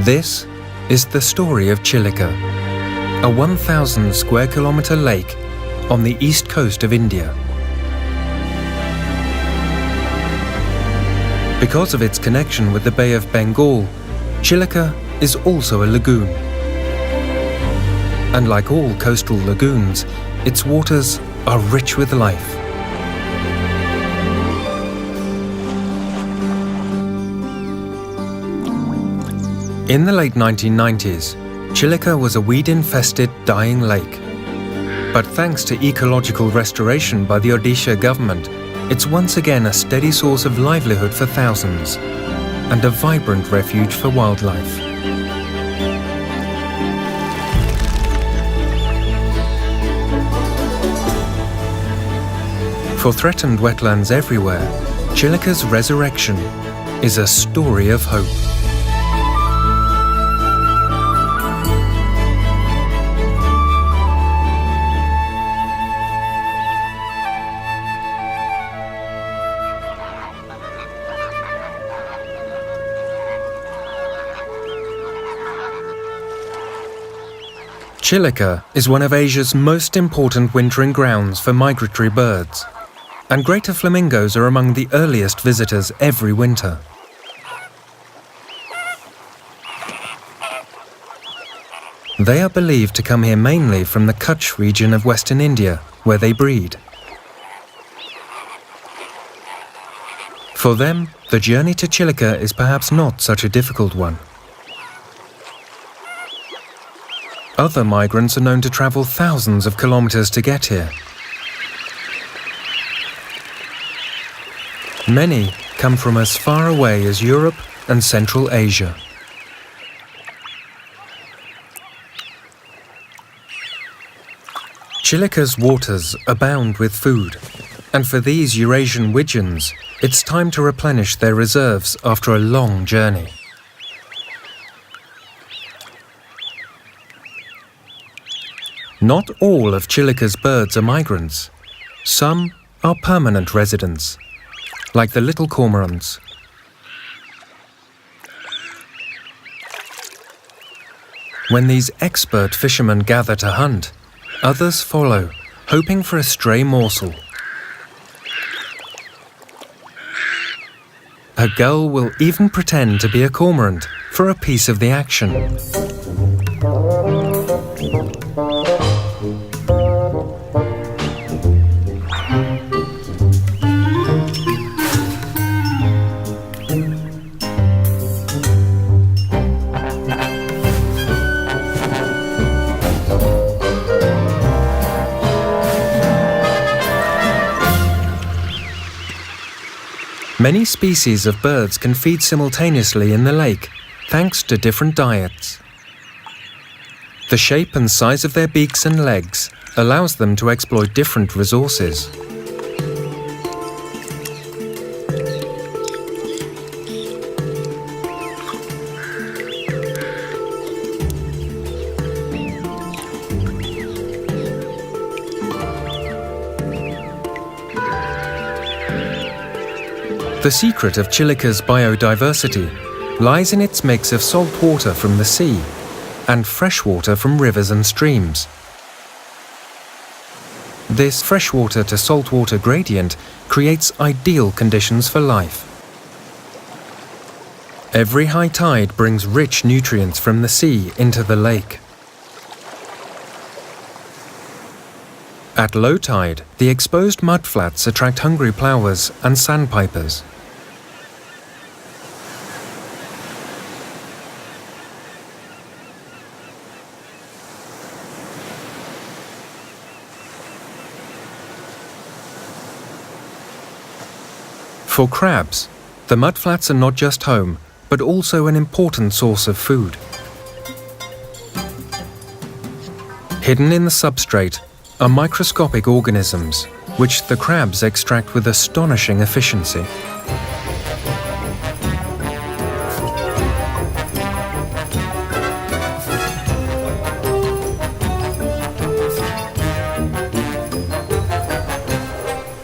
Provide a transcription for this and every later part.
This is the story of Chilika, a 1,000 square kilometre lake on the east coast of India. Because of its connection with the Bay of Bengal, Chilika is also a lagoon. And like all coastal lagoons, its waters are rich with life. In the late 1990s, Chilika was a weed-infested, dying lake. But thanks to ecological restoration by the Odisha government, it's once again a steady source of livelihood for thousands and a vibrant refuge for wildlife. For threatened wetlands everywhere, Chilika's resurrection is a story of hope. Chilika is one of Asia's most important wintering grounds for migratory birds, and greater flamingos are among the earliest visitors every winter. They are believed to come here mainly from the Kutch region of Western India, where they breed. For them, the journey to Chilika is perhaps not such a difficult one. Other migrants are known to travel thousands of kilometers to get here. Many come from as far away as Europe and Central Asia. Chilika's waters abound with food, and for these Eurasian widgeons, it's time to replenish their reserves after a long journey. Not all of Chilika's birds are migrants. Some are permanent residents, like the little cormorants. When these expert fishermen gather to hunt, others follow, hoping for a stray morsel. A gull will even pretend to be a cormorant for a piece of the action. Many species of birds can feed simultaneously in the lake, thanks to different diets. The shape and size of their beaks and legs allows them to exploit different resources. The secret of Chilika's biodiversity lies in its mix of salt water from the sea and fresh water from rivers and streams. This freshwater to saltwater gradient creates ideal conditions for life. Every high tide brings rich nutrients from the sea into the lake. At low tide, the exposed mudflats attract hungry plovers and sandpipers. For crabs, the mudflats are not just home, but also an important source of food. Hidden in the substrate are microscopic organisms, which the crabs extract with astonishing efficiency.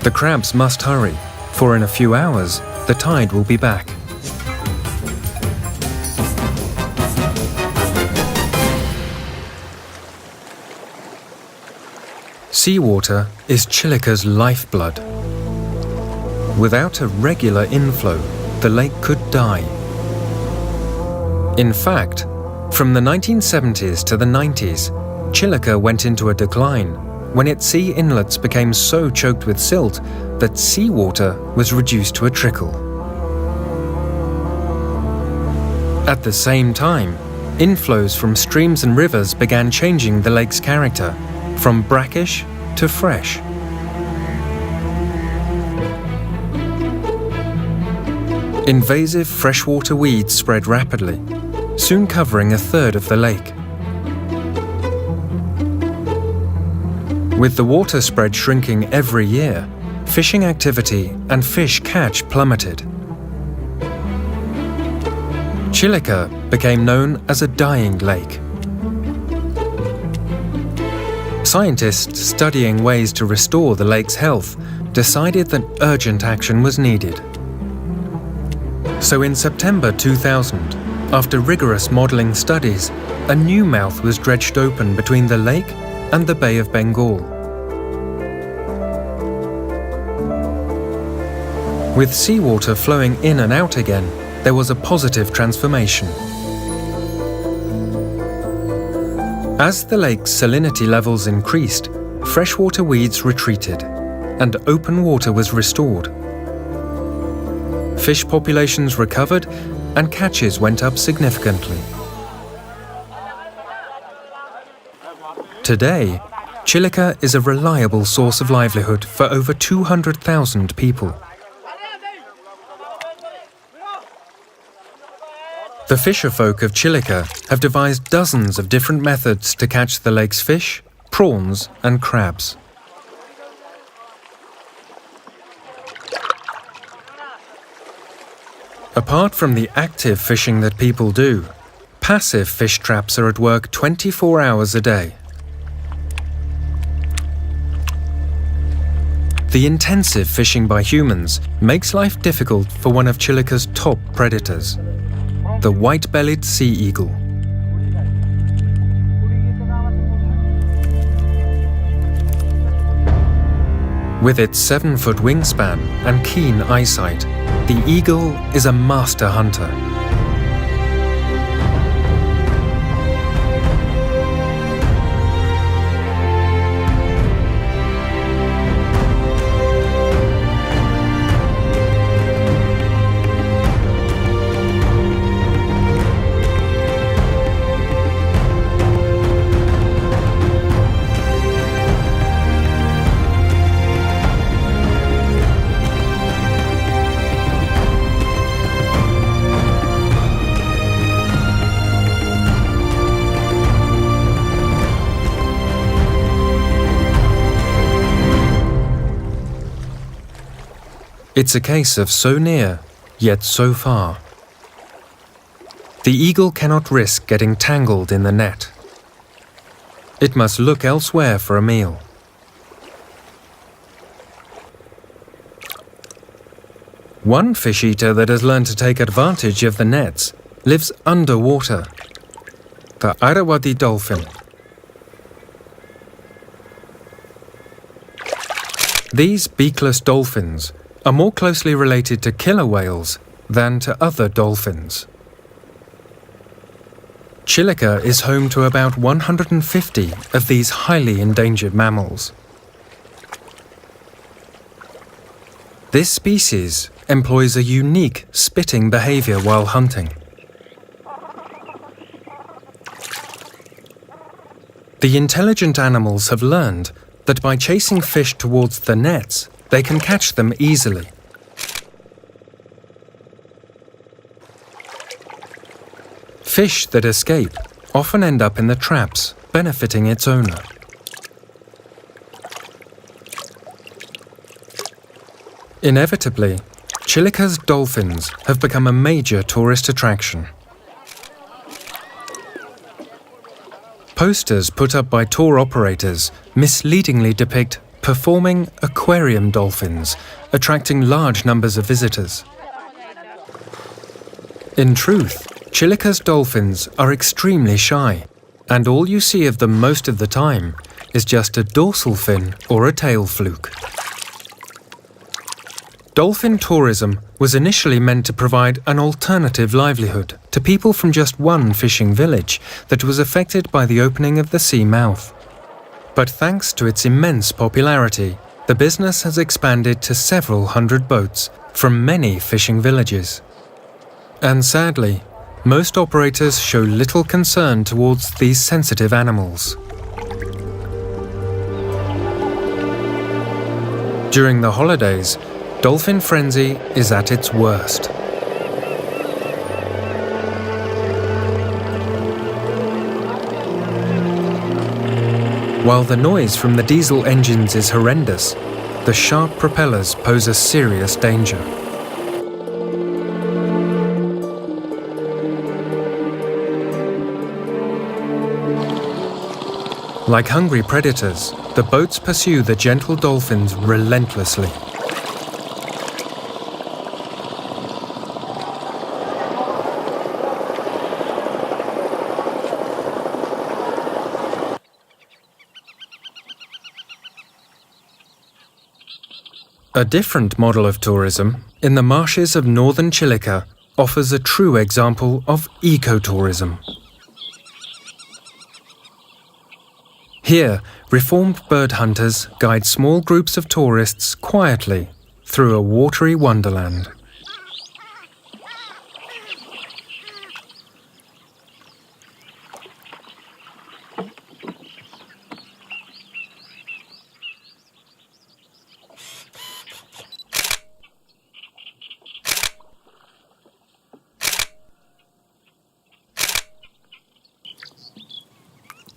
The crabs must hurry, for in a few hours, the tide will be back. Seawater is Chilika's lifeblood. Without a regular inflow, the lake could die. In fact, from the 1970s to the 90s, Chilika went into a decline when its sea inlets became so choked with silt that seawater was reduced to a trickle. At the same time, inflows from streams and rivers began changing the lake's character, from brackish to fresh. Invasive freshwater weeds spread rapidly, soon covering a third of the lake. With the water spread shrinking every year, fishing activity and fish catch plummeted. Chilika became known as a dying lake. Scientists studying ways to restore the lake's health decided that urgent action was needed. So in September 2000, after rigorous modelling studies, a new mouth was dredged open between the lake and the Bay of Bengal. With seawater flowing in and out again, there was a positive transformation. As the lake's salinity levels increased, freshwater weeds retreated, and open water was restored. Fish populations recovered, and catches went up significantly. Today, Chilika is a reliable source of livelihood for over 200,000 people. The fisherfolk of Chilika have devised dozens of different methods to catch the lake's fish, prawns, and crabs. Apart from the active fishing that people do, passive fish traps are at work 24 hours a day. The intensive fishing by humans makes life difficult for one of Chilika's top predators, the white-bellied sea eagle. With its 7-foot wingspan and keen eyesight, the eagle is a master hunter. It's a case of so near, yet so far. The eagle cannot risk getting tangled in the net. It must look elsewhere for a meal. One fish eater that has learned to take advantage of the nets lives underwater, the Irresistible dolphin. These beakless dolphins are more closely related to killer whales than to other dolphins. Chilika is home to about 150 of these highly endangered mammals. This species employs a unique spitting behavior while hunting. The intelligent animals have learned that by chasing fish towards the nets, they can catch them easily. Fish that escape often end up in the traps, benefiting its owner. Inevitably, Chilika's dolphins have become a major tourist attraction. Posters put up by tour operators misleadingly depict performing aquarium dolphins, attracting large numbers of visitors. In truth, Chilika's dolphins are extremely shy, and all you see of them most of the time is just a dorsal fin or a tail fluke. Dolphin tourism was initially meant to provide an alternative livelihood to people from just one fishing village that was affected by the opening of the sea mouth. But thanks to its immense popularity, the business has expanded to several hundred boats from many fishing villages. And sadly, most operators show little concern towards these sensitive animals. During the holidays, dolphin frenzy is at its worst. While the noise from the diesel engines is horrendous, the sharp propellers pose a serious danger. Like hungry predators, the boats pursue the gentle dolphins relentlessly. A different model of tourism, in the marshes of northern Chilika, offers a true example of ecotourism. Here, reformed bird hunters guide small groups of tourists quietly through a watery wonderland.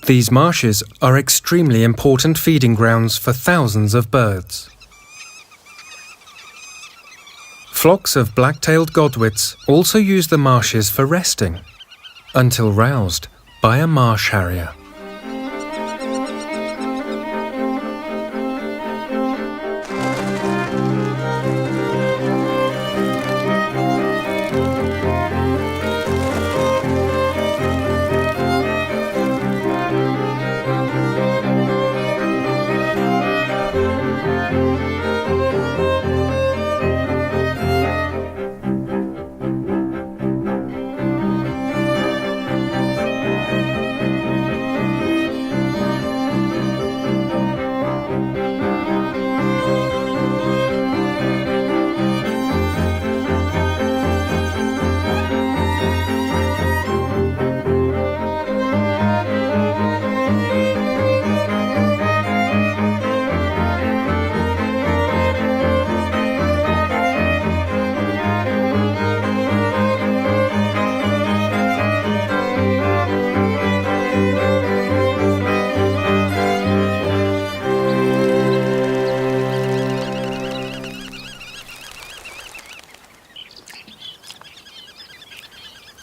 These marshes are extremely important feeding grounds for thousands of birds. Flocks of black-tailed godwits also use the marshes for resting, until roused by a marsh harrier.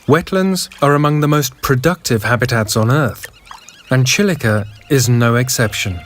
Wetlands are among the most productive habitats on Earth, and Chilika is no exception.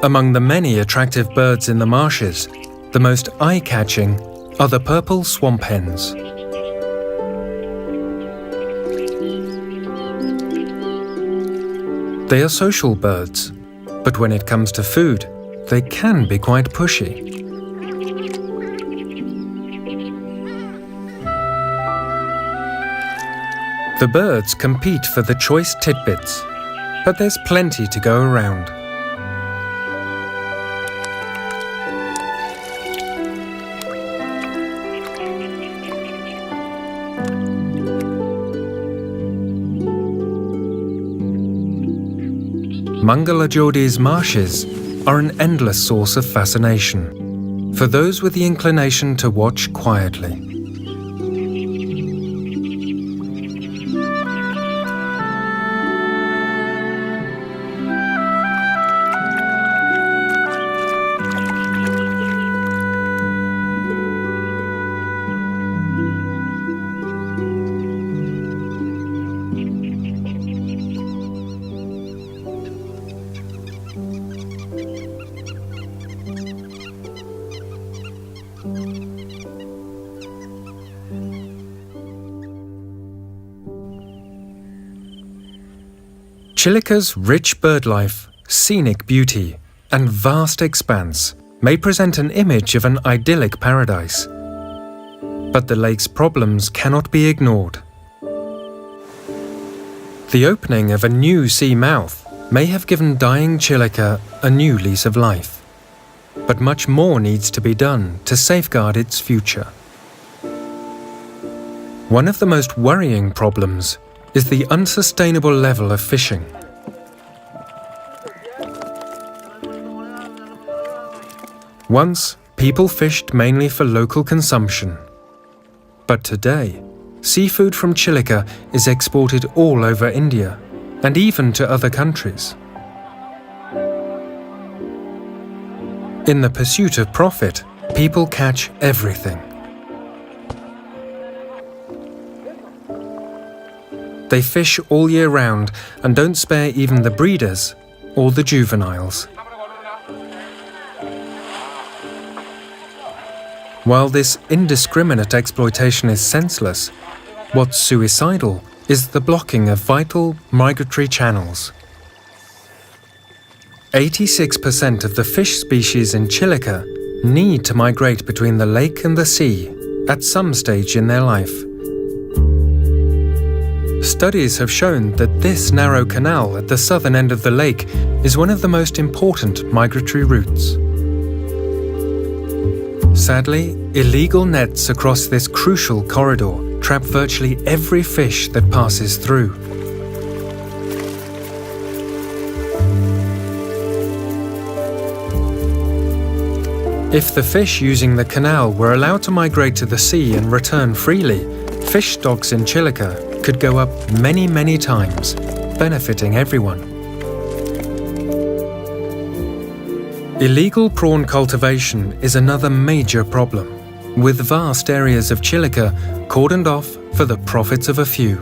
Among the many attractive birds in the marshes, the most eye-catching are the purple swamp hens. They are social birds, but when it comes to food, they can be quite pushy. The birds compete for the choice tidbits, but there's plenty to go around. Mangalajodi's marshes are an endless source of fascination for those with the inclination to watch quietly. Chilika's rich birdlife, scenic beauty, and vast expanse may present an image of an idyllic paradise. But the lake's problems cannot be ignored. The opening of a new sea mouth may have given dying Chilika a new lease of life. But much more needs to be done to safeguard its future. One of the most worrying problems is the unsustainable level of fishing. Once, people fished mainly for local consumption. But today, seafood from Chilika is exported all over India and even to other countries. In the pursuit of profit, people catch everything. They fish all year round and don't spare even the breeders or the juveniles. While this indiscriminate exploitation is senseless, what's suicidal is the blocking of vital migratory channels. 86% of the fish species in Chilika need to migrate between the lake and the sea at some stage in their life. Studies have shown that this narrow canal at the southern end of the lake is one of the most important migratory routes. Sadly, illegal nets across this crucial corridor trap virtually every fish that passes through. If the fish using the canal were allowed to migrate to the sea and return freely, fish stocks in Chilika could go up many times, benefiting everyone. Illegal prawn cultivation is another major problem, with vast areas of Chilika cordoned off for the profits of a few.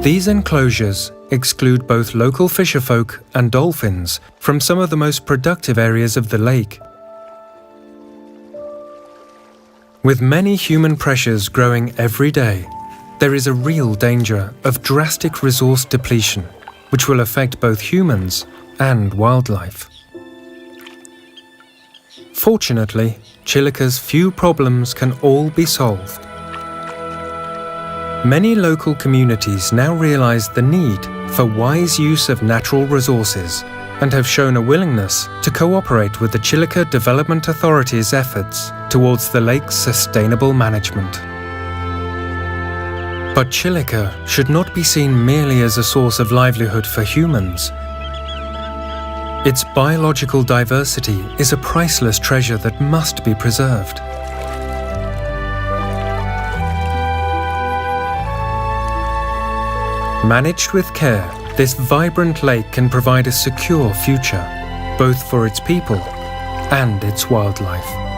These enclosures exclude both local fisherfolk and dolphins from some of the most productive areas of the lake. With many human pressures growing every day, there is a real danger of drastic resource depletion, which will affect both humans and wildlife. Fortunately, Chilika's few problems can all be solved. Many local communities now realize the need for wise use of natural resources and have shown a willingness to cooperate with the Chilika Development Authority's efforts towards the lake's sustainable management. But Chilika should not be seen merely as a source of livelihood for humans. Its biological diversity is a priceless treasure that must be preserved. Managed with care, this vibrant lake can provide a secure future, both for its people and its wildlife.